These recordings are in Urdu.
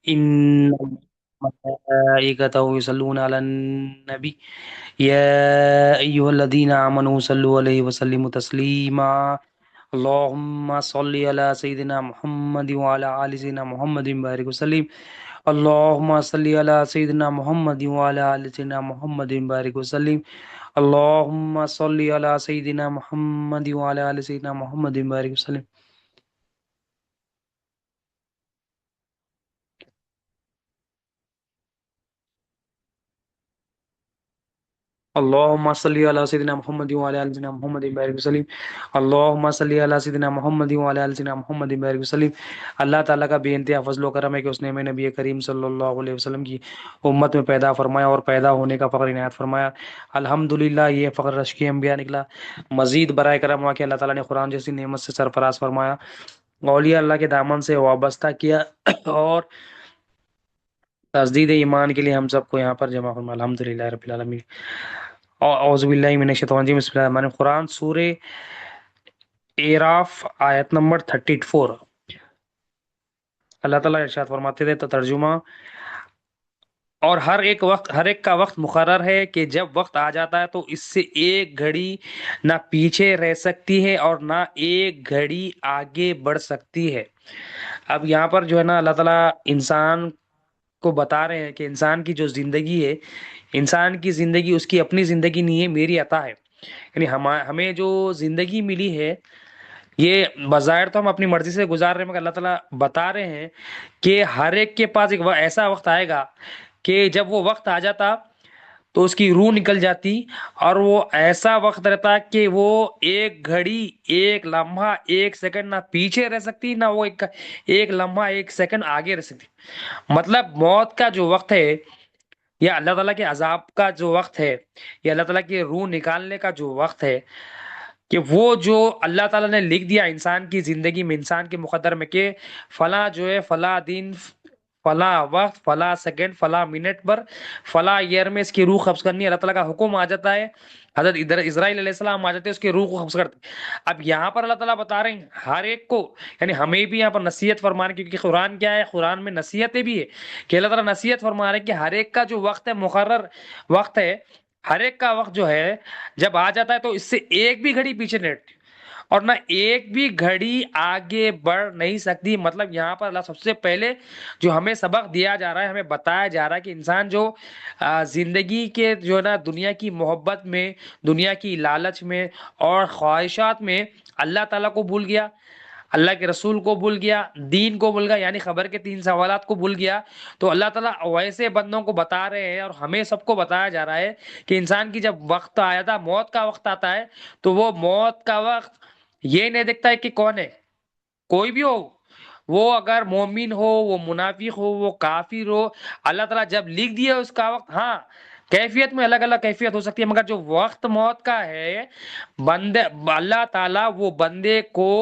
إن ملائكته يصلون على النبي يا أيها الذين آمنوا صلوا عليه وسلموا تسليما اللهم صل على سيدنا محمد وعلى آل سيدنا محمد بارك وسلم اللهم صل على سيدنا محمد وعلى آل سيدنا محمد بارك وسلم اللهم صل على سيدنا محمد وعلى آل سيدنا محمد بارك وسلم اللهم صل على سيدنا محمد وعلى ال سيدنا محمد بارك وسلم اللهم صل على سيدنا محمد وعلى ال سيدنا محمد بارك وسلم اللہ تعالیٰ کا بے انتہا فضل و کرم ہے کہ اس نے ہمیں نبی کریم صلی اللہ علیہ وسلم کی امت میں پیدا فرمایا اور پیدا ہونے کا فخر عنایت فرمایا الحمدللہ یہ فخر رشک انبیاء نکلا مزید برائے کرم ہوا کہ اللہ تعالیٰ نے قرآن جیسی نعمت سے سرفراز فرمایا اولیاء اللہ کے دامن سے وابستہ کیا اور تجدید ایمان کے لیے ہم سب کو یہاں پر جمع فرمایا الحمدللہ رب العالمین اعوذ باللہ من الشیطان الرجیم بسم اللہ الرحمن الرحیم قرآن سورہ اعراف آیت نمبر 34 اللہ تعالیٰ ارشاد فرماتے تھے تو ترجمہ اور ہر ایک کا وقت مقرر ہے کہ جب وقت آ جاتا ہے تو اس سے ایک گھڑی نہ پیچھے رہ سکتی ہے اور نہ ایک گھڑی آگے بڑھ سکتی ہے اب یہاں پر جو ہے نا اللہ تعالیٰ انسان کو بتا رہے ہیں کہ انسان کی جو زندگی ہے انسان کی زندگی اس کی اپنی زندگی نہیں ہے میری عطا ہے یعنی ہمیں جو زندگی ملی ہے یہ بظاہر تو ہم اپنی مرضی سے گزار رہے ہیں مگر اللہ تعالیٰ بتا رہے ہیں کہ ہر ایک کے پاس ایک ایسا وقت آئے گا کہ جب وہ وقت آ جاتا تو اس کی روح نکل جاتی اور وہ ایسا وقت رہتا کہ وہ ایک گھڑی ایک لمحہ ایک سیکنڈ نہ پیچھے رہ سکتی نہ وہ ایک لمحہ ایک سیکنڈ آگے رہ سکتی مطلب موت کا جو وقت ہے یا اللہ تعالیٰ کے عذاب کا جو وقت ہے یا اللہ تعالیٰ کی روح نکالنے کا جو وقت ہے کہ وہ جو اللہ تعالیٰ نے لکھ دیا انسان کی زندگی میں انسان کے مقدر میں کہ فلاں جو ہے فلاں دن فلاں وقت فلاں سیکنڈ فلاں منٹ پر فلاں ایئر میں اس کی روح قبض کرنی ہے اللہ تعالیٰ کا حکم آ جاتا ہے حضرت اسرائیل علیہ السلام آ جاتے ہیں اس کی روح کو قبض کرتے اب یہاں پر اللہ تعالیٰ بتا رہے ہیں ہر ایک کو یعنی ہمیں بھی یہاں پر نصیحت فرما رہے ہیں کیونکہ قرآن کیا ہے قرآن میں نصیحتیں بھی ہے کہ اللہ تعالیٰ نصیحت فرما رہے ہیں کہ ہر ایک کا جو وقت ہے مقرر وقت ہے ہر ایک کا وقت جو ہے جب آ جاتا ہے تو اس سے ایک بھی گھڑی پیچھے نہیں ہٹتی اور نہ ایک بھی گھڑی آگے بڑھ نہیں سکتی مطلب یہاں پر اللہ سب سے پہلے جو ہمیں سبق دیا جا رہا ہے ہمیں بتایا جا رہا ہے کہ انسان جو زندگی کے جو ہے نا دنیا کی محبت میں دنیا کی لالچ میں اور خواہشات میں اللہ تعالیٰ کو بھول گیا اللہ کے رسول کو بھول گیا دین کو بھول گیا یعنی خبر کے 3 سوالات کو بھول گیا تو اللہ تعالیٰ ویسے بندوں کو بتا رہے ہیں اور ہمیں سب کو بتایا جا رہا ہے کہ انسان کی جب وقت آیا تھا موت کا وقت آتا ہے تو وہ موت کا وقت یہ نہیں دیکھتا ہے کہ کون ہے کوئی بھی ہو وہ اگر مومن ہو وہ منافق ہو وہ کافر ہو اللہ تعالیٰ جب لکھ دیا اس کا وقت ہاں کیفیت میں الگ الگ کیفیت ہو سکتی ہے مگر جو وقت موت کا ہے بندے اللہ تعالیٰ وہ بندے کو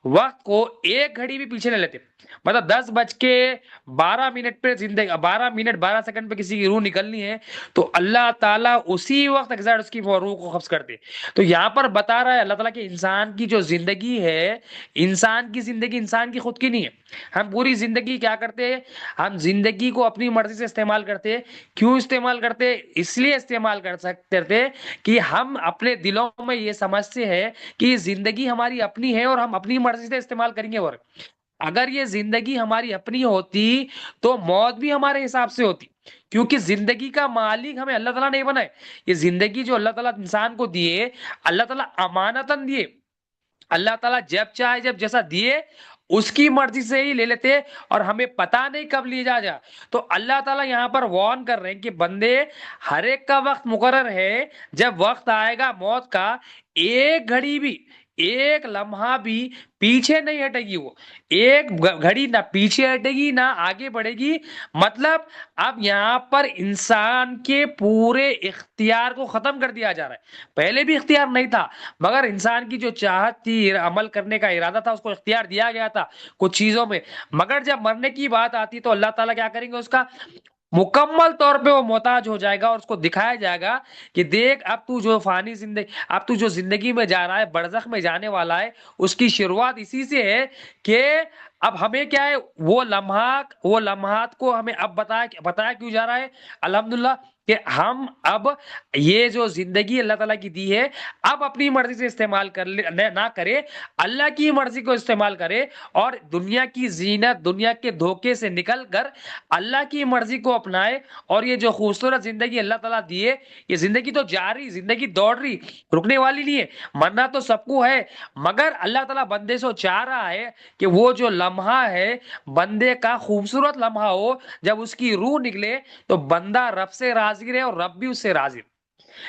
وقت کو ایک گھڑی بھی پیچھے نہیں لیتے مطلب 10:12 پہ زندگی 12 منٹ 12 سیکنڈ پہ کسی کی روح نکلنی ہے تو اللہ تعالیٰ اسی وقت ایگزیکٹ اس کی روح کو قبض کرتے تو یہاں پر بتا رہا ہے اللہ تعالیٰ کہ انسان کی جو زندگی ہے انسان کی زندگی انسان کی خود کی نہیں ہے ہم پوری زندگی کیا کرتے ہیں ہم زندگی کو اپنی مرضی سے استعمال کرتے ہیں کیوں استعمال کرتے اس لیے استعمال کرتے کہ ہم اپنے دلوں میں یہ سمجھتے ہیں کہ زندگی ہماری اپنی ہے اور ہم اپنی مرضی سے استعمال کریں گے اور اگر یہ زندگی ہماری اپنی ہوتی تو موت بھی ہمارے حساب سے ہوتی کیونکہ زندگی کا مالک ہمیں اللہ تعالیٰ نہیں بنائے یہ زندگی جو اللہ تعالیٰ انسان کو دیے اللہ تعالیٰ امانتاً دیے اللہ تعالیٰ جب چاہے جب جیسا دیے اس کی مرضی سے ہی لے لیتے اور ہمیں پتا نہیں کب لے جا تو اللہ تعالیٰ یہاں پر وارن کر رہے ہیں کہ بندے ہر ایک کا وقت مقرر ہے جب وقت آئے گا موت کا ایک گھڑی بھی ایک لمحہ بھی پیچھے نہیں ہٹے گی وہ ایک گھڑی نہ پیچھے ہٹے گی نہ آگے بڑھے گی مطلب اب یہاں پر انسان کے پورے اختیار کو ختم کر دیا جا رہا ہے پہلے بھی اختیار نہیں تھا مگر انسان کی جو چاہت تھی عمل کرنے کا ارادہ تھا اس کو اختیار دیا گیا تھا کچھ چیزوں میں مگر جب مرنے کی بات آتی تو اللہ تعالیٰ کیا کریں گے اس کا مکمل طور پہ وہ محتاج ہو جائے گا اور اس کو دکھایا جائے گا کہ دیکھ اب تو جو فانی زندگی اب تو جو زندگی میں جا رہا ہے برزخ میں جانے والا ہے اس کی شروعات اسی سے ہے کہ اب ہمیں کیا ہے، وہ لمحات کو ہمیں اب بتایا کیوں جا رہا ہے؟ الحمدللہ کہ ہم اب یہ جو زندگی اللہ تعالیٰ کی دی ہے، اب اپنی مرضی سے استعمال کر لے، نہ کرے، اللہ کی مرضی کو استعمال کرے، اور دنیا کی زینت، دنیا کے دھوکے سے نکل کر اللہ کی مرضی کو اپنائے۔ اور یہ جو خوبصورت زندگی اللہ تعالیٰ دی ہے، یہ زندگی تو جاری، زندگی دوڑ رہی، رکنے والی نہیں ہے۔ مرنا تو سب کو ہے، مگر اللہ تعالیٰ بندے سے چاہ رہا ہے کہ وہ جو لمحہ ہے بندے کا خوبصورت لمحہ ہو، جب اس کی روح نکلے تو بندہ رب سے راضی رہے اور رب بھی اس سے راضی رہے،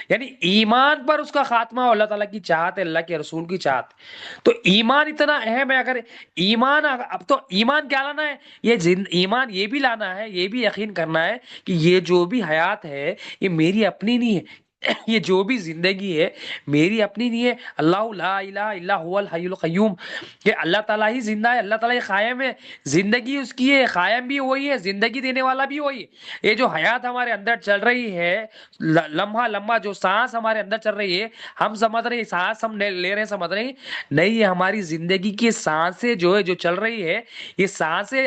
یعنی ایمان پر اس کا خاتمہ ہو۔ اللہ تعالیٰ کی چاہت ہے، اللہ کے رسول کی چاہت ہے۔ تو ایمان اتنا اہم ہے، اگر ایمان، اب تو ایمان کیا لانا ہے؟ ایمان یہ بھی لانا ہے، یہ بھی یقین کرنا ہے کہ یہ جو بھی حیات ہے یہ میری اپنی نہیں ہے، یہ جو بھی زندگی ہے میری اپنی نہیں ہے۔ اللہ لا الہ الا هو الحی القیوم، کہ اللہ تعالیٰ ہی زندہ ہے، اللہ تعالیٰ ہی قائم ہے، زندگی اس کی ہے، قائم بھی وہی ہے، زندگی دینے والا بھی وہی ہے۔ یہ جو حیات ہمارے اندر چل رہی ہے، لمحہ لمحہ جو سانس ہمارے اندر چل رہی ہے، ہم سمجھ رہے ہیں سانس ہم لے رہے ہیں، سمجھ رہے ہیں نہیں، یہ ہماری زندگی کی سانسیں جو ہے، جو چل رہی ہے، یہ سانسیں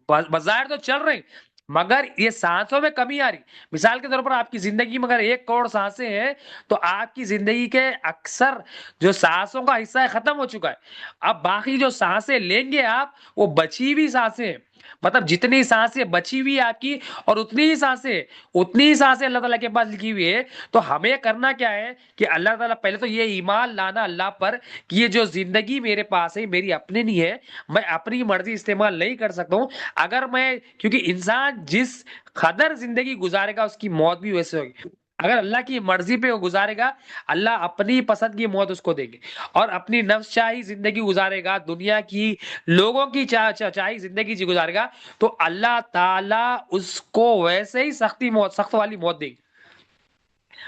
بظاہر تو چل رہی، مگر یہ سانسوں میں کمی آ رہی۔ مثال کے طور پر آپ کی زندگی میں اگر 1 کروڑ سانسیں ہیں تو آپ کی زندگی کے اکثر جو سانسوں کا حصہ ہے ختم ہو چکا ہے۔ اب باقی جو سانسیں لیں گے آپ، وہ بچی ہوئی سانسیں ہیں، مطلب جتنی سانسیں بچی ہوئی آپ کی، اور اتنی ہی سانسیں اللہ تعالیٰ کے پاس لکھی ہوئی ہے۔ تو ہمیں کرنا کیا ہے کہ اللہ تعالیٰ، پہلے تو یہ ایمان لانا اللہ پر کہ یہ جو زندگی میرے پاس ہے میری اپنی نہیں ہے، میں اپنی مرضی استعمال نہیں کر سکتا ہوں۔ اگر میں، کیونکہ انسان جس قدر زندگی گزارے گا اس کی موت بھی ویسے ہوگی۔ اگر اللہ کی مرضی پہ وہ گزارے گا، اللہ اپنی پسند کی موت اس کو دے گی، اور اپنی نفس چاہی زندگی گزارے گا، دنیا کی لوگوں کی چاہی زندگی گزارے گا، تو اللہ تعالیٰ اس کو ویسے ہی سخت والی موت دے گی۔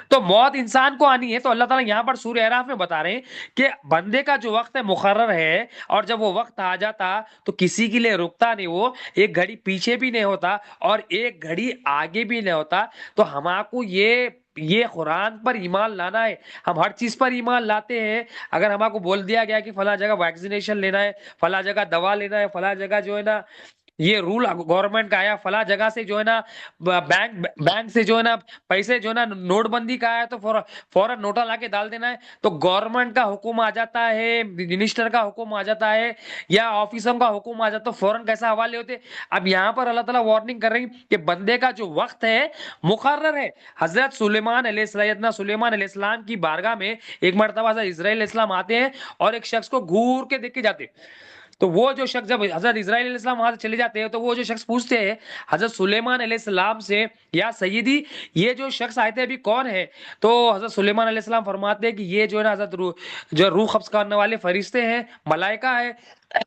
تو موت انسان کو آنی ہے، تو اللہ تعالیٰ یہاں پر سورہ اعراف میں بتا رہے ہیں کہ بندے کا جو وقت ہے مقرر ہے، اور جب وہ وقت آ جاتا تو کسی کے لیے رکتا نہیں، وہ ایک گھڑی پیچھے بھی نہیں ہوتا اور ایک گھڑی آگے بھی نہیں ہوتا۔ تو ہم کو یہ قرآن پر ایمان لانا ہے، ہم ہر چیز پر ایمان لاتے ہیں۔ اگر ہم کو بول دیا گیا کہ فلاں جگہ ویکسینیشن لینا ہے، فلاں جگہ دوا لینا ہے، فلاں جگہ جو ہے نا یہ رول گورنمنٹ کا آیا، فلاں جگہ سے جو ہے نا بینک سے جو ہے نا پیسے جو ہے نا نوٹ بندی کا آیا، تو فوراً نوٹا لا کے ڈال دینا ہے۔ تو گورنمنٹ کا حکم آ جاتا ہے، منسٹر کا حکم آ جاتا ہے، یا آفیسروں کا حکم آ جاتا ہے، فوراً کیسا حوالے ہوتے۔ اب یہاں پر اللہ تعالیٰ وارننگ کر رہی کہ بندے کا جو وقت ہے مقرر ہے۔ حضرت سلیمان علیہ السلام کی بارگاہ میں ایک مرتبہ حضرت اسرائیل علیہ السلام آتے ہیں اور ایک شخص کو گھور کے دیکھ کے جاتے ہیں۔ تو وہ جو شخص، جب حضرت اسرائیل علیہ السلام وہاں سے چلے جاتے ہیں، تو وہ جو شخص پوچھتے ہیں حضرت سلیمان علیہ السلام سے، یا سیدی یہ جو شخص آئے تھے ابھی کون ہے؟ تو حضرت سلیمان علیہ السلام فرماتے ہیں کہ یہ جو ہے نا حضرت جو روح قبض کرنے والے فرشتے ہیں، ملائکہ ہے،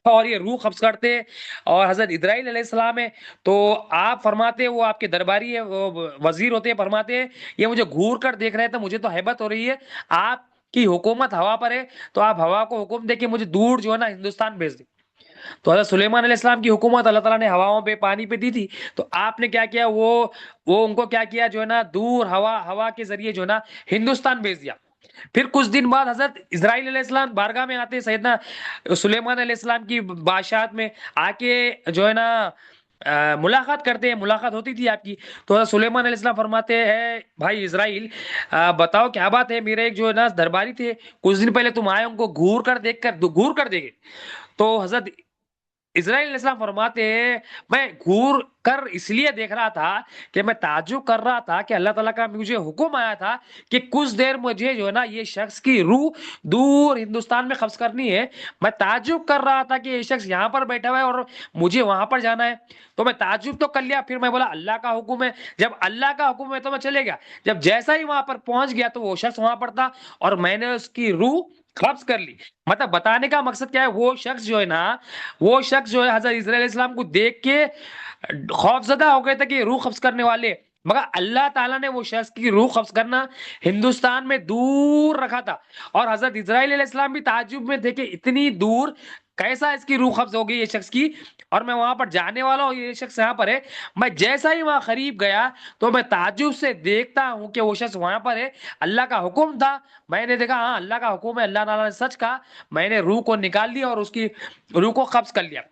اور یہ روح قبض کرتے ہیں، اور حضرت اسرائیل علیہ السلام ہے۔ تو آپ فرماتے ہیں وہ آپ کے درباری ہے، وہ وزیر ہوتے ہیں، فرماتے ہیں یہ مجھے گھور کر دیکھ رہے تھے، مجھے تو ہیبت ہو رہی ہے، آپ کی حکومت ہوا پر ہے، تو آپ ہوا کو حکم دے کے مجھے دور جو ہے نا ہندوستان بھیج دیں۔ تو حضرت سلیمان علیہ السلام کی حکومت اللہ تعالیٰ نے ہواؤں پہ، پانی پہ دی تھی۔ تو آپ نے کیا کیا، وہ ان کو کیا کیا جو ہے نا دور ہوا کے ذریعے جو ہے نا ہندوستان بھیج دیا۔ پھر کچھ دن بعد حضرت اسرائیل علیہ السلام بارگاہ میں آتے ہیں، سیدنا سلیمان علیہ السلام کی بادشاہت میں آ کے جو ہے نا ملاقات کرتے ہیں، ملاقات ہوتی تھی آپ کی۔ تو حضرت سلیمان علیہ السلام فرماتے ہیں بھائی اسرائیل، بتاؤ کیا بات ہے، میرے ایک جو ہے نا درباری تھے، کچھ دن پہلے تم آئے، ان کو گھور کر دے گے۔ تو حضرت اسرائیل علیہ السلام فرماتے ہیں میں گھور کر اس لیے دیکھ رہا تھا کہ میں تعجب کر رہا تھا کہ اللہ تعالیٰ کا مجھے حکم آیا تھا کہ کچھ دیر مجھے جو ہے نا یہ شخص کی روح دور ہندوستان میں قبض کرنی ہے۔ میں تعجب کر رہا تھا کہ یہ شخص یہاں پر بیٹھا ہوا ہے اور مجھے وہاں پر جانا ہے۔ تو میں تعجب تو کر لیا، پھر میں بولا اللہ کا حکم ہے، جب اللہ کا حکم ہے تو میں چلے گیا۔ جب جیسا ہی وہاں پر پہنچ گیا تو وہ شخص وہاں پر تھا، اور میں نے اس کی روح قبض کر لی۔ مطلب بتانے کا مقصد کیا ہے، وہ شخص جو ہے حضرت اسرائیل علیہ السلام کو دیکھ کے خوف زدہ ہو گئے تھے کہ روح قبض کرنے والے، مگر اللہ تعالیٰ نے وہ شخص کی روح قبض کرنا ہندوستان میں دور رکھا تھا۔ اور حضرت اسرائیل علیہ السلام بھی تعجب میں تھے کہ اتنی دور کیسا اس کی روح قبض ہو گئی یہ شخص کی، اور میں وہاں پر جانے والا ہوں، یہ شخص یہاں پر ہے۔ میں جیسا ہی وہاں قریب گیا تو میں تعجب سے دیکھتا ہوں کہ وہ شخص وہاں پر ہے، اللہ کا حکم تھا، میں نے دیکھا ہاں اللہ کا حکم ہے، اللہ تعالیٰ نے سچ کہا، میں نے روح کو نکال لیا اور اس کی روح کو قبض کر لیا۔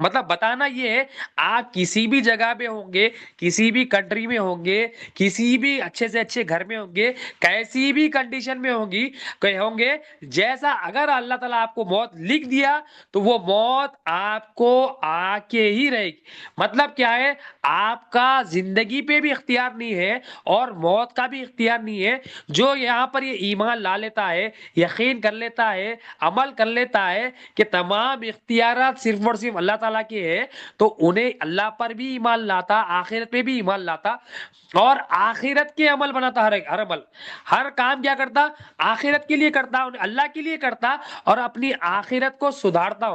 مطلب بتانا یہ ہے، آپ کسی بھی جگہ پہ ہوں گے، کسی بھی کنٹری میں ہوں گے، کسی بھی اچھے سے اچھے گھر میں ہوں گے، کیسی بھی کنڈیشن میں ہوں گے، جیسا اگر اللہ تعالیٰ آپ کو موت لکھ دیا تو وہ موت آپ کو آ کے ہی رہے گی۔ مطلب کیا ہے، آپ کا زندگی پہ بھی اختیار نہیں ہے اور موت کا بھی اختیار نہیں ہے۔ جو یہاں پر یہ ایمان لا لیتا ہے، یقین کر لیتا ہے، عمل کر لیتا ہے کہ تمام اختیارات صرف اور صرف اللہ تعالیٰ کے ہے، تو انہیں اللہ پر بھی ایمان لاتا، آخرت پہ بھی ایمان لاتا اور آخرت کے عمل بناتا، ہر عمل، ہر کام کیا کرتا، آخرت کے لیے کرتا، اللہ کے لیے کرتا اور اپنی آخرت کو سدھارتا۔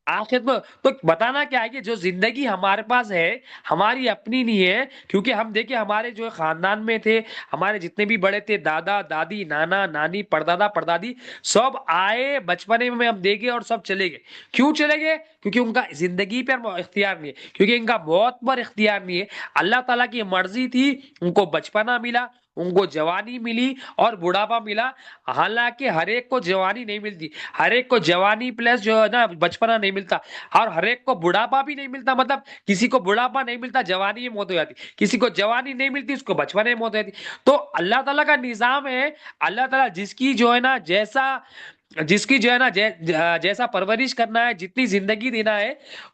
آخر میں تو بتانا کیا ہے کہ جو زندگی ہمارے پاس ہے ہماری اپنی نہیں ہے، کیونکہ ہم دیکھیں ہمارے جو خاندان میں تھے، ہمارے جتنے بھی بڑے تھے، دادا دادی، نانا نانی، پردادا پردادی، سب آئے بچپنے میں ہم دیکھے اور سب چلے گئے۔ کیوں چلے گئے؟ کیونکہ ان کا زندگی پر اختیار نہیں ہے، کیونکہ ان کا موت پر اختیار نہیں ہے۔ اللہ تعالیٰ کی مرضی تھی، ان کو بچپنا ملا، ان کو جوانی ملی اور بڑھاپا ملا۔ حالانکہ ہر ایک کو جوانی نہیں ملتی، ہر ایک کو جوانی پلس جو ہے نا بچپنا نہیں ملتا، اور ہر ایک کو بڑھاپا بھی نہیں ملتا۔ مطلب کسی کو بڑھاپا نہیں ملتا، جوانی میں موت ہو جاتی، کسی کو جوانی نہیں ملتی، اس کو بچپنے میں موت ہو جاتی۔ تو اللہ تعالیٰ کا نظام ہے، اللہ تعالیٰ جس کی جو ہے نا جس کی جو ہے نا جیسا پرورش کرنا ہے، جتنی زندگی دینا ہے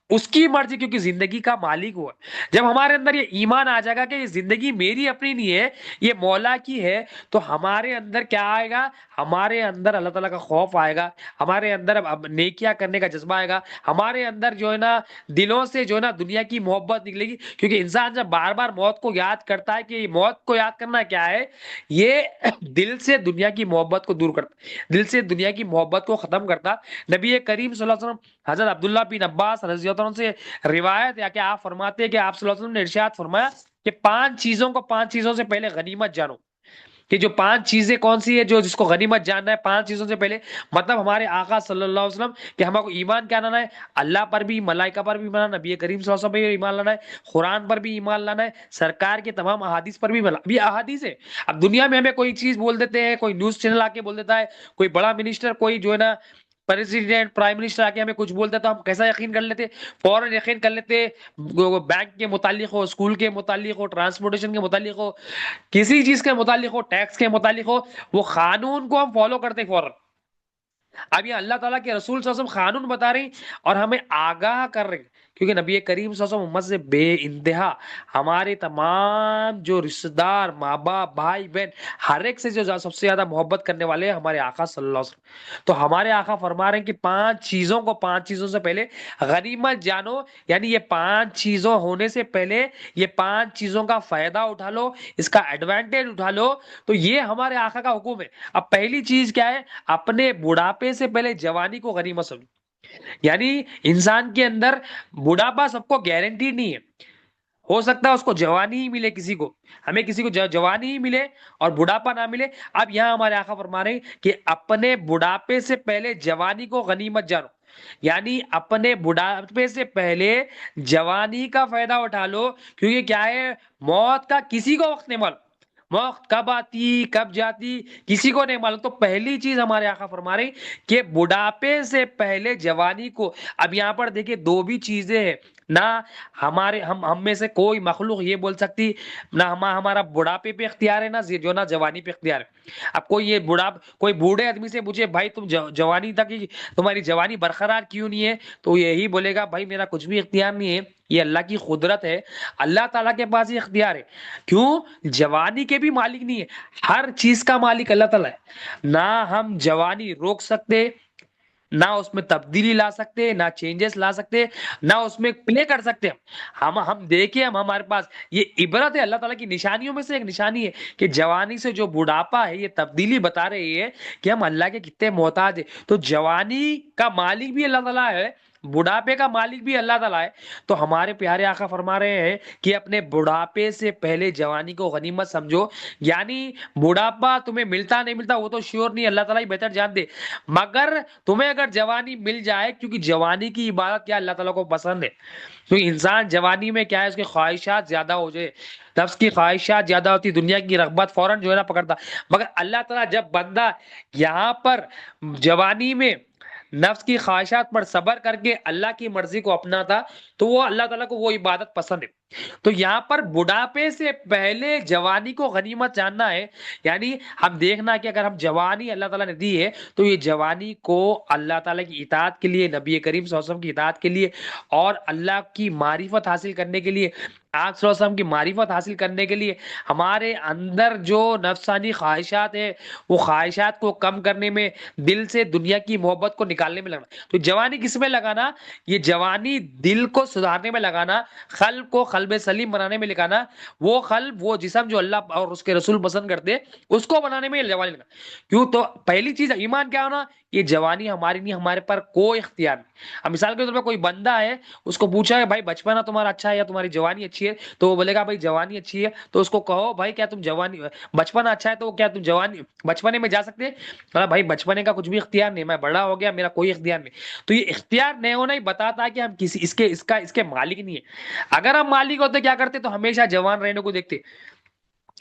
اس کی مرضی، کیونکہ زندگی کا مالک ہوا ہے۔ جب ہمارے اندر یہ ایمان آ جائے گا کہ یہ زندگی میری اپنی نہیں ہے، یہ مولا کی ہے، تو ہمارے اندر کیا آئے گا، ہمارے اندر اللہ تعالیٰ کا خوف آئے گا، ہمارے اندر اب نیکیاں کرنے کا جذبہ آئے گا، ہمارے اندر جو ہے نا دلوں سے جو ہے نا دنیا کی محبت نکلے گی۔ کیونکہ انسان جب بار بار موت کو یاد کرتا ہے، کہ موت کو یاد کرنا کیا ہے، یہ دل سے دنیا کی محبت کو دور کرتا، دل سے دنیا کی محبت کو ختم کرتا۔ نبی کریم صلی اللہ علیہ وسلم، حضرت عبداللہ بن عباس رضی اللہ عنہ سے روایت ہے کہ آپ فرماتے ہیں کہ آپ صلی اللہ علیہ وسلم نے ارشاد فرمایا کہ پانچ چیزوں سے پہلے غنیمت جانو۔ کہ جو پانچ چیزیں کون سی ہے، جو جس کو غنیمت جاننا ہے پانچ چیزوں سے پہلے، مطلب ہمارے آقا صلی اللہ علیہ وسلم کہ ہمارے کو ایمان کیا لانا ہے، اللہ پر بھی، ملائکہ پر بھی ایمان، نبی کریم صلی اللہ علیہ وسلم پر بھی ایمان لانا ہے، قرآن پر بھی ایمان لانا ہے، سرکار کے تمام احادیث پر بھی ابھی احادیث ہے۔ اب دنیا میں ہمیں کوئی چیز بول دیتے ہیں، کوئی نیوز چینل آ کے بول دیتا ہے، کوئی بڑا منسٹر، کوئی جو ہے نا پریزیڈنٹ، پرائم منسٹر آ کے ہمیں کچھ بولتا ہے تو ہم کیسا یقین کر لیتے، فوراً یقین کر لیتے، بینک کے متعلق ہو، اسکول کے متعلق ہو، ٹرانسپورٹیشن کے متعلق ہو، کسی چیز کے متعلق ہو، ٹیکس کے متعلق ہو، وہ قانون کو ہم فالو کرتے فوراً۔ اب یہ اللہ تعالیٰ کے رسول صلی اللہ علیہ وسلم قانون بتا رہے ہیں اور ہمیں آگاہ کر رہے ہیں، کیونکہ نبی کریم صلی اللہ علیہ وسلم امت سے بے انتہا، ہمارے تمام جو رشتہ دار، ماں باپ، بھائی بہن، ہر ایک سے جو سب سے زیادہ محبت کرنے والے ہیں ہمارے آقا صلی اللہ علیہ وسلم۔ تو ہمارے آقا فرما رہے ہیں کہ پانچ چیزوں سے پہلے غنیمت جانو، یعنی یہ پانچ چیزوں ہونے سے پہلے یہ پانچ چیزوں کا فائدہ اٹھا لو، اس کا ایڈوانٹیج اٹھا لو۔ تو یہ ہمارے آقا کا حکم ہے۔ اب پہلی چیز کیا ہے، اپنے بڑھاپے سے پہلے جوانی کو غنیمت سمجھو۔ یعنی انسان کے اندر بڑھاپا سب کو گارنٹی نہیں ہے، ہو سکتا ہے اس کو جوانی ہی ملے، کسی کو جوانی ہی ملے اور بڑھاپا نہ ملے۔ اب یہاں ہمارے آقا فرما رہے ہیں کہ اپنے بڑھاپے سے پہلے جوانی کو غنیمت جانو، یعنی اپنے بڑھاپے سے پہلے جوانی کا فائدہ اٹھا لو، کیونکہ کیا ہے، موت کا کسی کو وقت نہیں معلوم، موت کب آتی کب جاتی کسی کو نہیں معلوم۔ تو پہلی چیز ہمارے آقا فرما رہے ہیں کہ بڑھاپے سے پہلے جوانی کو۔ اب یہاں پر دیکھیں دو بھی چیزیں ہیں، نہ ہم میں سے کوئی مخلوق یہ بول سکتی، نہ ہمارا بڑھاپے پہ اختیار ہے، نہ جوانی پہ اختیار ہے۔ اب کوئی بوڑھے آدمی سے پوچھے بھائی تم جوانی تک تمہاری جوانی برقرار کیوں نہیں ہے، تو یہی بولے گا بھائی میرا کچھ بھی اختیار نہیں ہے، یہ اللہ کی قدرت ہے، اللہ تعالیٰ کے پاس ہی اختیار ہے۔ کیوں؟ جوانی کے بھی مالک نہیں ہے، ہر چیز کا مالک اللہ تعالیٰ ہے۔ نہ ہم جوانی روک سکتے، نہ اس میں تبدیلی لا سکتے، نہ چینجز لا سکتے، نہ اس میں پلے کر سکتے۔ ہم دیکھیں، ہمارے پاس یہ عبرت ہے، اللہ تعالیٰ کی نشانیوں میں سے ایک نشانی ہے کہ جوانی سے جو بڑھاپا ہے، یہ تبدیلی بتا رہی ہے کہ ہم اللہ کے کتنے محتاج ہیں۔ تو جوانی کا مالک بھی اللہ تعالیٰ ہے، بڑھاپے کا مالک بھی اللہ تعالیٰ ہے۔ تو ہمارے پیارے آقا فرما رہے ہیں کہ اپنے بڑھاپے سے پہلے جوانی کو غنیمت سمجھو، یعنی بڑھاپا تمہیں ملتا نہیں ملتا وہ تو شیور نہیں، اللہ تعالیٰ ہی بہتر جانتے، مگر تمہیں اگر جوانی مل جائے، کیونکہ جوانی کی عبادت کیا اللہ تعالیٰ کو پسند ہے، کیونکہ انسان جوانی میں کیا ہے، اس کی خواہشات زیادہ ہو جائے، نفس کی خواہشات زیادہ ہوتی، دنیا کی رغبت فوراً جو ہے نا پکڑتا، مگر اللہ تعالیٰ جب بندہ یہاں پر جوانی میں نفس کی خواہشات پر صبر کر کے اللہ کی مرضی کو اپناتا تو وہ اللہ تعالیٰ کو وہ عبادت پسند ہے۔ تو یہاں پر بڑھاپے سے پہلے جوانی کو غنیمت جاننا ہے، یعنی ہم دیکھنا کہ اگر ہم جوانی اللہ تعالیٰ نے دی ہے تو یہ جوانی کو اللہ تعالیٰ کی اطاعت کے لیے، نبی کریم صلی اللہ علیہ وسلم کی اطاعت کے لیے اور اللہ کی معرفت حاصل کرنے کے لیے، آپ صلی اللہ علیہ وسلم کی معرفت حاصل کرنے کے لیے، ہمارے اندر جو نفسانی خواہشات ہیں وہ خواہشات کو کم کرنے میں، دل سے دنیا کی محبت کو نکالنے میں لگنا۔ تو جوانی کس میں لگانا؟ یہ جوانی دل کو سدھارنے میں لگانا، قلب کو قلب سلیم بنانے میں لگانا، وہ قلب وہ جسم جو اللہ اور اس کے رسول پسند کرتے اس کو بنانے میں جوانی لگانا۔ کیوں؟ تو پہلی چیز ایمان کیا ہونا؟ یہ جوانی ہماری نہیں، ہمارے پر کوئی اختیار نہیں۔ اب مثال کے طور پر کوئی بندہ ہے، اس کو پوچھا ہے بھائی بچپنا تمہارا اچھا ہے یا تمہاری جوانی اچھی ہے، تو وہ بولے گا بھائی جوانی اچھی ہے۔ تو اس کو کہو بھائی کیا تم جوانی بچپنا اچھا ہے تو کیا تم جوانی بچپنے میں جا سکتے؟ بھائی بچپنے کا کچھ بھی اختیار نہیں، میں بڑا ہو گیا میرا کوئی اختیار نہیں۔ تو یہ اختیار نہیں ہونا ہی بتاتا ہے کہ ہم کسی اس کے مالک نہیں ہے۔ اگر ہم مالک ہوتے کیا کرتے؟ تو ہمیشہ جوان رہنے کو دیکھتے،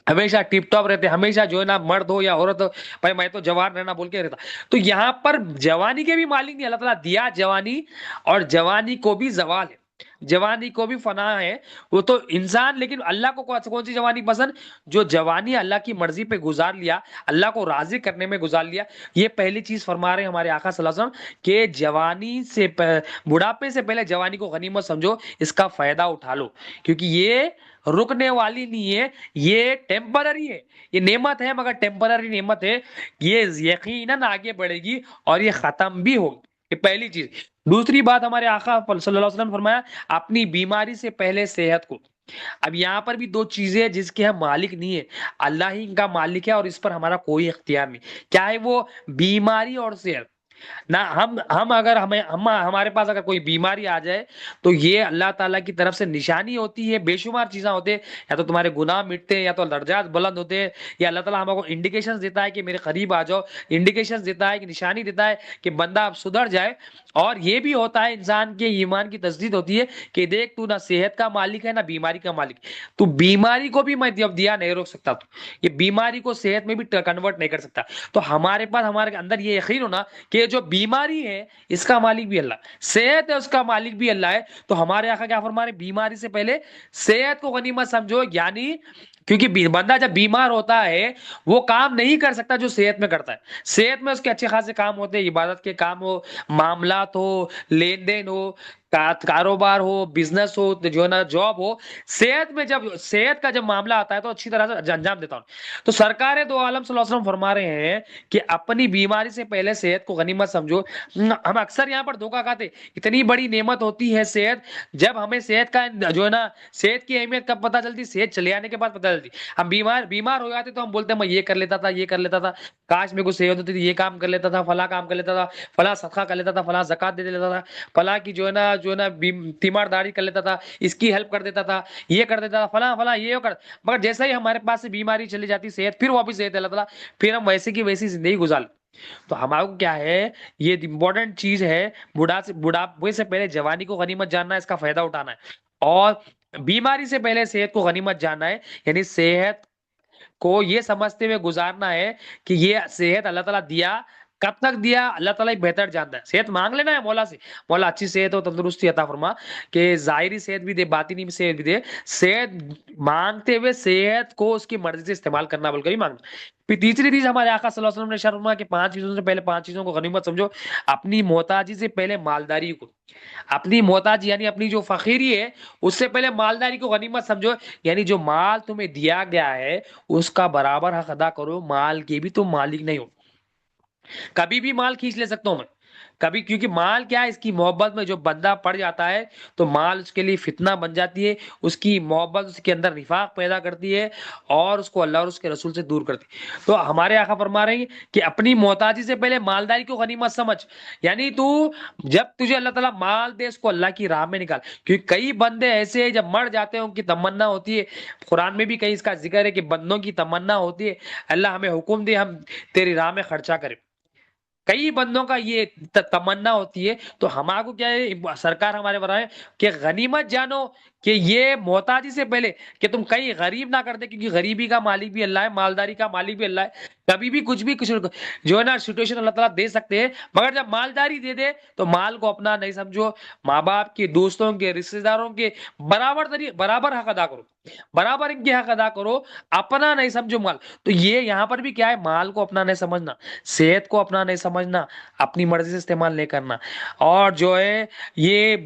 ہمیشہ ٹپ ٹاپ رہتے، ہمیشہ جو ہے نا مرد ہو یا عورت ہو بھائی میں تو جوان رہنا بول کے رہتا۔ تو یہاں پر جوانی کے بھی مالک نہیں، اللہ تعالیٰ دیا جوانی، اور جوانی کو بھی زوال ہے، جوانی کو بھی فنا ہے۔ وہ تو انسان، لیکن اللہ کو کون سی جوانی پسند؟ جو جوانی اللہ کی مرضی پہ گزار لیا، اللہ کو راضی کرنے میں گزار لیا۔ یہ پہلی چیز فرما رہے ہیں ہمارے آقا صلی اللہ علیہ وسلم کہ جوانی سے بڑھاپے سے پہلے جوانی کو غنیمت سمجھو، اس کا فائدہ اٹھا لو، کیونکہ یہ رکنے والی نہیں ہے، یہ ٹیمپرری ہے، یہ نعمت ہے مگر ٹیمپرری نعمت ہے، یہ یقیناً آگے بڑھے گی اور یہ ختم بھی ہوگی۔ یہ پہلی چیز۔ دوسری بات ہمارے آقا صلی اللہ علیہ وسلم نے فرمایا اپنی بیماری سے پہلے صحت کو۔ اب یہاں پر بھی دو چیزیں جس کے ہم مالک نہیں ہے، اللہ ہی ان کا مالک ہے اور اس پر ہمارا کوئی اختیار نہیں، کیا ہے وہ؟ بیماری اور صحت۔ نہ ہم اگر ہمارے پاس اگر کوئی بیماری آ جائے تو یہ اللہ تعالیٰ کی طرف سے نشانی ہوتی ہے، بے شمار چیزیں ہوتے ہیں، یا تو تمہارے گناہ مٹتے ہیں، یا تو درجات بلند ہوتے ہیں، یا اللہ تعالیٰ ہم کو انڈیکیشن دیتا ہے کہ میرے قریب آ جاؤ، انڈیکیشن دیتا ہے کہ نشانی دیتا ہے کہ بندہ اب سدھر جائے۔ اور یہ بھی ہوتا ہے انسان کے ایمان کی تجدید ہوتی ہے کہ دیکھ تو نہ صحت کا مالک ہے نہ بیماری کا مالک، تو بیماری کو بھی میں جب دیا نہیں روک سکتا، تو یہ بیماری کو صحت میں بھی کنورٹ نہیں کر سکتا۔ تو ہمارے پاس ہمارے اندر یہ یقین ہونا کہ جو بیماری ہے اس کا مالک بھی اللہ، صحت ہے اس کا مالک بھی اللہ ہے۔ تو ہمارے آقا کیا فرما رہے؟ بیماری سے پہلے صحت کو غنیمت سمجھو، یعنی کیونکہ بندہ جب بیمار ہوتا ہے وہ کام نہیں کر سکتا جو صحت میں کرتا ہے۔ صحت میں اس کے اچھے خاصے کام ہوتے ہیں، عبادت کے کام ہو، معاملات ہو، لین دین ہو، کاروبار ہو، بزنس ہو، جو ہے نا جاب ہو۔ صحت میں جب صحت کا جب معاملہ آتا ہے تو اچھی طرح سے انجام دیتا ہوں۔ تو سرکار دو عالم صلی اللہ علیہ وسلم فرما رہے ہیں کہ اپنی بیماری سے پہلے صحت کو غنیمت سمجھو۔ ہم اکثر یہاں پر دھوکہ کھاتے، اتنی بڑی نعمت ہوتی ہے صحت، جب ہمیں صحت کا جو ہے نا صحت کی اہمیت کب پتہ چلتی؟ صحت چلے آنے کے بعد پتہ چلتی۔ ہم بیمار ہو جاتے تو ہم بولتے ہیں میں یہ کر لیتا تھا، یہ کر لیتا تھا، کاش میرے کو صحت ہوتی تھی، یہ کام کر لیتا تھا، فلاں کام کر لیتا تھا، فلاں صدقہ کر لیتا تھا، فلاں زکات دے دیتا تھا، فلاں کی جو ہے نا تیمارداری کر لیتا تھا، اس کی ہیلپ کر دیتا تھا، یہ کر دیتا تھا، فلاں فلاں یہ کر۔ مگر جیسے ہی ہمارے پاس سے بیماری چلی جاتی صحت، پھر واپس صحت اللہ تعالیٰ، پھر ہم ویسے کی ویسی زندگی گزار۔ تو ہمارا کو کیا ہے؟ یہ امپورٹنٹ چیز ہے، بڑھاپے سے پہلے جوانی کو غنیمت جاننا ہے، اس کا فائدہ اٹھانا ہے، اور بیماری سے پہلے صحت کو غنیمت جاننا ہے، یعنی صحت کو یہ سمجھتے ہوئے گزارنا ہے کہ یہ صحت اللہ تعالیٰ دیا، کب تک دیا اللہ تعالیٰ بہتر جانتا ہے۔ صحت مانگ لینا ہے مولا سے، مولا اچھی صحت ہو، تندرستی عطا فرما، کہ ظاہری صحت بھی دے، باطنی صحت بھی دے۔ صحت مانگتے ہوئے صحت کو اس کی مرضی سے استعمال کرنا بول کر ہی مانگنا۔ پھر تیسری چیز ہمارے آقا صلی اللہ علیہ وسلم نے ارشاد فرمایا کہ 5 چیزوں سے پہلے 5 چیزوں کو غنیمت سمجھو۔ اپنی محتاجی سے پہلے مالداری کو، اپنی محتاجی یعنی اپنی جو فقیری ہے اس سے پہلے مالداری کو غنیمت سمجھو، یعنی جو مال تمہیں دیا گیا ہے اس کا برابر حق ادا کرو، مال کے بھی تم مالک نہیں ہو۔ کبھی بھی مال کھینچ لے سکتا ہوں میں کبھی، کیونکہ مال کیا ہے؟ اس کی محبت میں جو بندہ پڑ جاتا ہے تو مال اس کے لیے فتنہ بن جاتی ہے، اس کی محبت اس کے اندر نفاق پیدا کرتی ہے اور اس کو اللہ اور اس کے رسول سے دور کرتی ہے۔ تو ہمارے آقا فرما رہے ہیں کہ اپنی محتاجی سے پہلے مالداری کو غنیمت سمجھ، یعنی تو جب تجھے اللہ تعالیٰ مال دے اس کو اللہ کی راہ میں نکال، کیونکہ کئی بندے ایسے ہیں جب مر جاتے ہیں ان کی تمنا ہوتی ہے، قرآن میں بھی کہیں اس کا ذکر ہے کہ بندوں کی تمنا ہوتی ہے اللہ ہمیں حکم دے ہم تیری راہ میں خرچہ کریں، کئی بندوں کا یہ تمنا ہوتی ہے۔ تو ہمارا کو کیا ہے؟ سرکار ہمارے بتائیں کہ غنیمت جانو کہ یہ محتاجی سے پہلے کہ تم کہیں غریب نہ کر دے، کیونکہ غریبی کا مالک بھی اللہ ہے، مالداری کا مالک بھی اللہ ہے، کبھی بھی کچھ بھی کچھ جو ہے نا سچویشن اللہ تعالیٰ دے سکتے ہیں، مگر جب مالداری دے دے تو مال کو اپنا نہیں سمجھو، ماں باپ کے، دوستوں کے، رشتے داروں کے برابر حق ادا کرو، برابر ان کے حق ادا کرو، اپنا نہیں سمجھو مال۔ تو یہ یہاں پر بھی کیا ہے، مال کو اپنا نہیں سمجھنا، صحت کو اپنا نہیں سمجھنا، اپنی مرضی سے استعمال نہیں کرنا، اور جو ہے یہ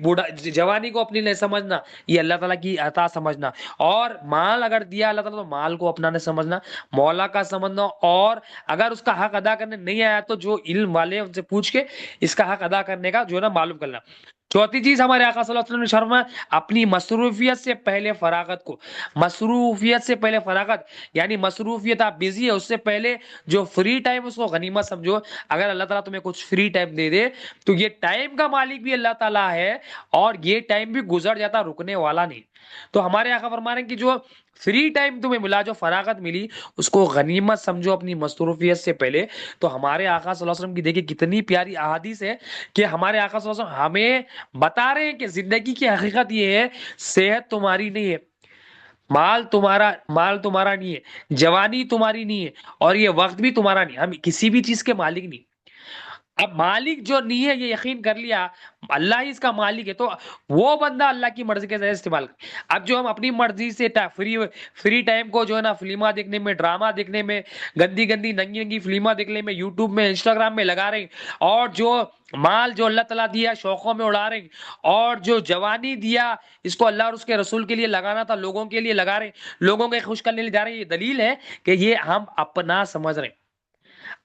جوانی کو اپنی نہیں سمجھنا، یہ اللہ تعالیٰ کی عطا سمجھنا، اور مال اگر دیا اللہ تعالیٰ تو مال کو اپنا نہیں سمجھنا، مولا کا سمجھنا، اور اگر اس کا حق ادا کرنے نہیں آیا تو جو علم والے ان سے پوچھ کے اس کا حق ادا کرنے کا جو ہے نا معلوم کرنا۔ چوتھی چیز ہمارے آقا صلی اللہ علیہ وسلم نے فرمایا اپنی مصروفیت سے پہلے فراغت کو، مصروفیت سے پہلے فراغت، یعنی مصروفیت آپ بزی ہے اس سے پہلے جو فری ٹائم اس کو غنیمت سمجھو۔ اگر اللہ تعالیٰ تمہیں کچھ فری ٹائم دے دے تو یہ ٹائم کا مالک بھی اللہ تعالیٰ ہے، اور یہ ٹائم بھی گزر جاتا، رکنے والا نہیں۔ تو ہمارے آقا فرما رہے ہیں کہ جو فری ٹائم تمہیں ملا، جو فراغت ملی، اس کو غنیمت سمجھو اپنی مصروفیت سے پہلے۔ تو ہمارے آقا صلی اللہ علیہ وسلم کی دیکھیں کتنی پیاری احادیث ہے کہ ہمارے آقا صلی اللہ علیہ وسلم ہمیں بتا رہے ہیں کہ زندگی کی حقیقت یہ ہے، صحت تمہاری نہیں ہے، مال تمہارا نہیں ہے، جوانی تمہاری نہیں ہے، اور یہ وقت بھی تمہارا نہیں، ہم کسی بھی چیز کے مالک نہیں۔ اب مالک جو نہیں ہے یہ یقین کر لیا، اللہ ہی اس کا مالک ہے، تو وہ بندہ اللہ کی مرضی کے ذریعے استعمال کرے۔ اب جو ہم اپنی مرضی سے فری ٹائم کو جو ہے نا فلمیں دیکھنے میں، ڈرامہ دیکھنے میں، گندی گندی ننگی ننگی فلمیں دیکھنے میں، یوٹیوب میں، انسٹاگرام میں لگا رہے ہیں، اور جو مال جو اللہ تعالیٰ دیا شوقوں میں اڑا رہے ہیں، اور جو جوانی دیا اس کو اللہ اور اس کے رسول کے لیے لگانا تھا لوگوں کے لیے لگا رہے ہیں، لوگوں کے خوش کرنے لیے جا رہے ہیں، یہ دلیل ہے کہ یہ ہم اپنا سمجھ رہے ہیں۔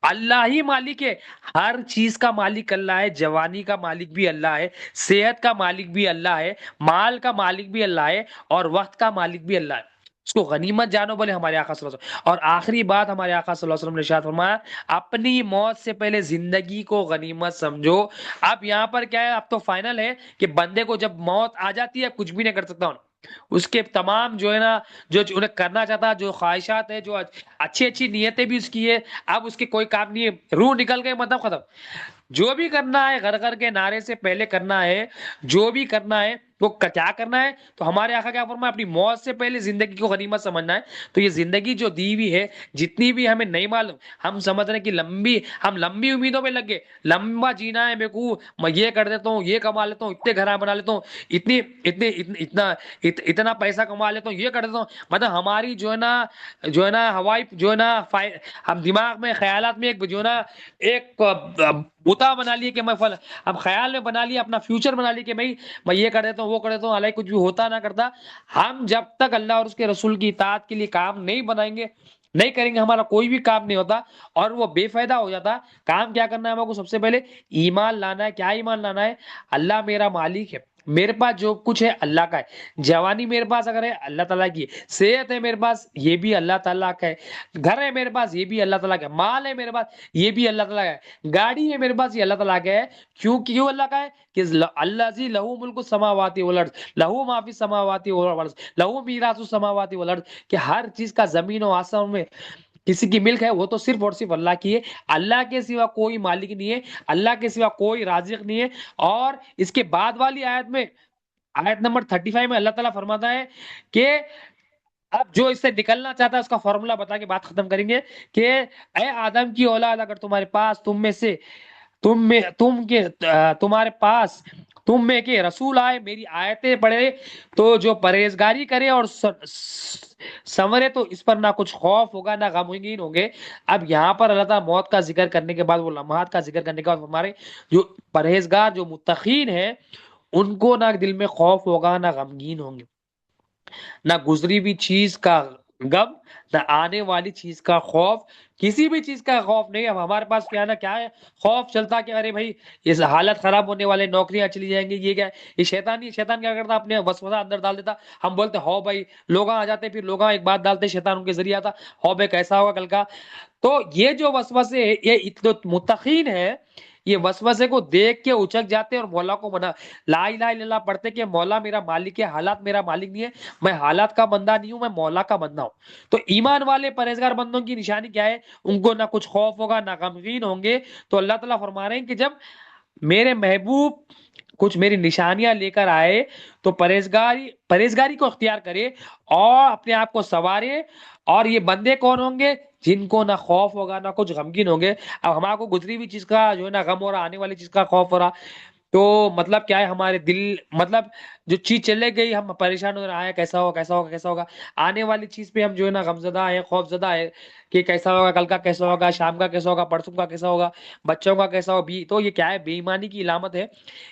اللہ ہی مالک ہے، ہر چیز کا مالک اللہ ہے، جوانی کا مالک بھی اللہ ہے، صحت کا مالک بھی اللہ ہے، مال کا مالک بھی اللہ ہے، اور وقت کا مالک بھی اللہ ہے۔ اس کو غنیمت جانو بولے ہمارے آقا صلی اللہ علیہ وسلم۔ اور آخری بات ہمارے آقا صلی اللہ علیہ وسلم نے ارشاد فرمایا اپنی موت سے پہلے زندگی کو غنیمت سمجھو۔ اب یہاں پر کیا ہے، اب تو فائنل ہے کہ بندے کو جب موت آ جاتی ہے کچھ بھی نہیں کر سکتا، اس کے تمام جو ہے نا جو انہیں کرنا چاہتا، جو خواہشات ہے، جو اچھی اچھی نیتیں بھی اس کی ہے، اب اس کے کوئی کام نہیں ہے، روح نکل گئی، مطلب ختم۔ جو بھی کرنا ہے گھر گھر کے نعرے سے پہلے کرنا ہے، جو بھی کرنا ہے وہ کیا کرنا ہے، تو ہمارے آقا کیا فرمایا اپنی موت سے پہلے زندگی کو غنیمت سمجھنا ہے۔ تو یہ زندگی جو دی ہوئی ہے، جتنی بھی ہمیں نہیں معلوم، ہم سمجھ رہے ہیں کہ ہم لمبی امیدوں میں لگے، لمبا جینا ہے میرے کو، میں یہ کر دیتا ہوں، یہ کما لیتا ہوں، اتنے گھر بنا لیتا ہوں، اتنی اتنی اتنا پیسہ کما لیتا ہوں، یہ کر دیتا ہوں، مطلب ہماری جو ہے نا ہوائی جو ہے نا ہم دماغ میں خیالات میں ایک جو ہے نا ایک بوتا بنا لیے کہ میں اب خیال میں بنا لیا، اپنا فیوچر بنا لیا کہ میں یہ کر دیتا ہوں، وہ کر دیتا ہوں، حالانکہ کچھ بھی ہوتا نہ کرتا۔ ہم جب تک اللہ اور اس کے رسول کی اطاعت کے لیے کام نہیں بنائیں گے، نہیں کریں گے، ہمارا کوئی بھی کام نہیں ہوتا اور وہ بے فائدہ ہو جاتا۔ کام کیا کرنا ہے ہم کو، سب سے پہلے ایمان لانا ہے۔ کیا ایمان لانا ہے؟ اللہ میرا مالک ہے، میرے پاس جو کچھ ہے اللہ کا ہے، جوانی میرے پاس اگر ہے اللہ تعالیٰ کی ہے، صحت ہے میرے پاس یہ بھی اللہ تعالیٰ کا ہے، گھر ہے میرے پاس یہ بھی اللہ تعالیٰ کا ہے، مال ہے میرے پاس یہ بھی اللہ تعالیٰ کا ہے، گاڑی ہے میرے پاس یہ اللہ تعالیٰ کا ہے۔ کیوں اللہ کا ہے؟ کہ اللہ جی لہو ملک السماوات والارض لہو ما فی السماوات والارض لہو میراث السماوات والارض، کہ ہر چیز کا زمین و آسمان میں کسی کی ملک ہے وہ تو صرف اور صرف اللہ کی ہے، اللہ کے سوا کوئی مالک نہیں ہے، اللہ کے سوا کوئی رازق نہیں ہے۔ اور اس کے بعد والی آیت میں، آیت نمبر 35 میں اللہ تعالیٰ فرماتا ہے کہ اب جو اس سے نکلنا چاہتا ہے اس کا فارمولا بتا کے بات ختم کریں گے کہ اے آدم کی اولاد، اگر تمہارے پاس تمہارے پاس تم میں کے رسول آئے، میری آیتیں پڑھے، تو جو پرہیزگاری کرے اور سنورے تو اس پر نہ کچھ خوف ہوگا نہ غمگین ہوں گے۔ اب یہاں پر اللہ تعالیٰ موت کا ذکر کرنے کے بعد، وہ لمحات کا ذکر کرنے کے بعد ہمارے جو پرہیزگار جو متقین ہیں ان کو نہ دل میں خوف ہوگا نہ غمگین ہوں گے، نہ گزری ہوئی چیز کا غم، نہ آنے والی چیز کا خوف، کسی بھی چیز کا خوف نہیں۔ اب ہمارے پاس کیا ہے خوف چلتا کہ ارے بھائی یہ حالت خراب ہونے والے، نوکریاں چلی جائیں گی، یہ کیا ہے، یہ شیطان ہی، شیطان کیا کرتا اپنے وسوسہ اندر ڈال دیتا، ہم بولتے ہو بھائی، لوگ آ جاتے، پھر لوگ ایک بات ڈالتے، شیطان ان کے ذریعے آتا، ہو بھائی کیسا ہوگا کل کا۔ تو یہ جو وسوسے یہ اتنے متقین ہے، یہ وسوسے کو دیکھ کے اچک جاتے اور مولا کو منا لا الہ الا اللہ پڑھتے کہ مولا میرا مالک ہے، حالات میرا مالک نہیں ہے، میں حالات کا بندہ نہیں ہوں، میں مولا کا بندہ ہوں۔ تو ایمان والے پرہیزگار بندوں کی نشانی کیا ہے؟ ان کو نہ کچھ خوف ہوگا نہ غمگین ہوں گے۔ تو اللہ تعالیٰ فرما رہے ہیں کہ جب میرے محبوب کچھ میری نشانیاں لے کر آئے تو پرہیزگاری کو اختیار کرے اور اپنے آپ کو سنوارے. اور یہ بندے کون ہوں گے؟ جن کو نہ خوف ہوگا نہ کچھ غمگین ہوں گے. اب ہمارے کو گزری ہوئی چیز کا جو ہے نا غم ہو رہا، آنے والی چیز کا خوف ہو رہا، تو مطلب کیا ہے، ہمارے دل مطلب جو چیز چلے گئی ہم پریشان ہو رہے ہیں، کیسا ہوگا کیسا ہوگا کیسا ہوگا. آنے والی چیز پہ ہم جو ہے نا غمزدہ ہے، خوف زدہ ہے کہ کیسا ہوگا، کل کا کیسا ہوگا، شام کا کیسا ہوگا، پرسوں کا کیسا ہوگا، بچوں کا کیسا ہوگا. تو یہ کیا ہے؟ بے ایمانی کی علامت ہے.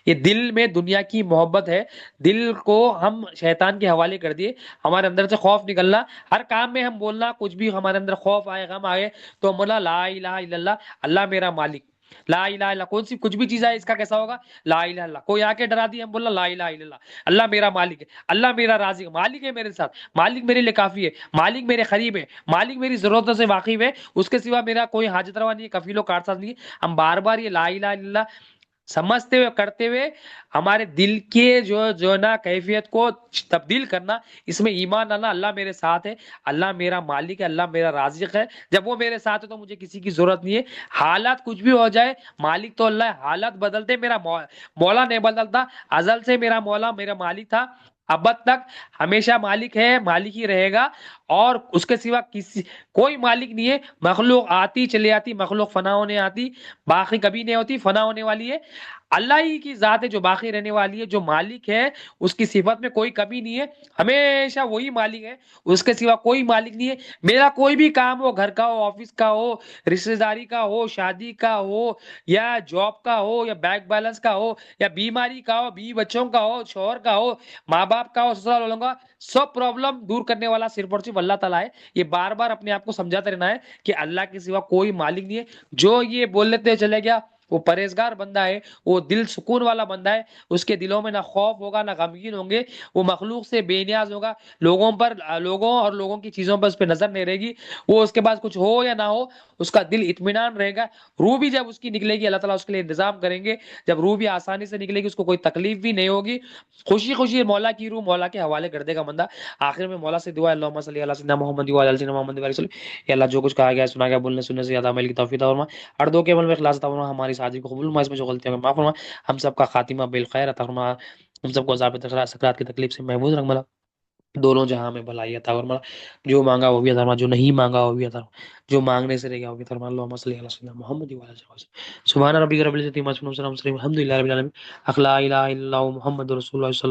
یہ دل میں دنیا کی محبت ہے. دل کو ہم شیطان کے حوالے کر دیے. ہمارے اندر سے خوف نکلنا، ہر کام میں ہم بولنا، کچھ بھی ہمارے اندر خوف آئے، غم آئے تو ہم بولنا لا الہ الا اللہ، اللہ میرا مالک. لا الہ الا، کون سی کچھ بھی چیز ہے اس کا کیسا ہوگا؟ لا الہ الا. کوئی آ کے ڈرا دی، ہم بولنا لا الہ الا اللہ، اللہ میرا مالک ہے، اللہ میرا رازق ہے، مالک ہے میرے ساتھ، مالک میرے لیے کافی ہے، مالک میرے قریب ہے، مالک میری ضرورتوں سے واقف ہے، اس کے سوا میرا کوئی حاجت روا نہیں ہے، کفیل و کارساز نہیں ہے. ہم بار بار یہ لا الہ الا اللہ سمجھتے ہوئے کرتے ہوئے ہمارے دل کے جو نا کیفیت کو تبدیل کرنا، اس میں ایمان لانا اللہ میرے ساتھ ہے، اللہ میرا مالک ہے، اللہ میرا رازق ہے. جب وہ میرے ساتھ ہے تو مجھے کسی کی ضرورت نہیں ہے. حالات کچھ بھی ہو جائے، مالک تو اللہ ہے. حالات بدلتے، میرا مولا نہیں بدلتا. ازل سے میرا مولا میرا مالک تھا، ابد تک ہمیشہ مالک ہے، مالک ہی رہے گا. اور اس کے سوا کوئی مالک نہیں ہے. مخلوق آتی چلی آتی، مخلوق فنا ہونے آتی، باقی کبھی نہیں ہوتی، فنا ہونے والی ہے. اللہ ہی کی ذات ہے جو باقی رہنے والی ہے. جو مالک ہے اس کی صفت میں کوئی کمی نہیں ہے، ہمیشہ وہی مالک ہے، اس کے سوا کوئی مالک نہیں ہے. میرا کوئی بھی کام ہو، گھر کا ہو، آفس کا ہو، رشتہ داری کا ہو، شادی کا ہو، یا جاب کا ہو، یا بینک بیلنس کا ہو، یا بیماری کا ہو، بیوی بچوں کا ہو، شوہر کا ہو، ماں باپ کا ہو، سسرال والوں کا، سب پرابلم دور کرنے والا صرف اور صرف اللہ تعالیٰ ہے. یہ بار بار اپنے آپ کو سمجھاتے رہنا ہے کہ اللہ کے سوا کوئی مالک نہیں ہے. جو یہ بول لیتے چلے گیا وہ پرہیزگار بندہ ہے، وہ دل سکون والا بندہ ہے. اس کے دلوں میں نہ خوف ہوگا نہ غمگین ہوں گے. وہ مخلوق سے بے نیاز ہوگا، لوگوں اور لوگوں کی چیزوں پر اس پہ نظر نہیں رہے گی. وہ اس کے پاس کچھ ہو یا نہ ہو، اس کا دل اطمینان رہے گا. روح بھی جب اس کی نکلے گی، اللہ تعالیٰ اس کے لیے انتظام کریں گے. جب روح بھی آسانی سے نکلے گی، اس کو کوئی تکلیف بھی نہیں ہوگی. خوشی خوشی مولا کی روح مولا کے حوالے کر دے گا بندہ. آخر میں مولا سے دعا ہے، اللہم صلی علی سیدنا محمد و علی سیدنا محمد و علیہ وسلم. یا اللہ جو کچھ کہا گیا سنا گیا، بولنے سننے سے زیادہ عمل کی توفیق عطا فرما. ہر دو کے عمل میں اخلاص عطا فرما. ہماری سعادت کو قبول فرما، اس میں جو غلطیاں ہیں معاف فرما. ہم سب کا خاتمہ بالخیر عطا فرما. ہم سب کو عذاب سکرات کی تکلیف سے محفوظ رکھ ملا. دونوں جہاں میں بھلائی عطا فرما. جو مانگا وہ بھی عطا فرما، جو نہیں مانگا وہ بھی عطا فرما. جو مانگنے سے رہ گیا وہ بھی عطا فرما. اللہم صلی علی سیدنا محمد و علی وسلم. سبحان ربک رب العزۃ عما یصفون، الحمد للہ رب العالمین. اخلا الہ الا اللہ محمد رسول اللہ صلی اللہ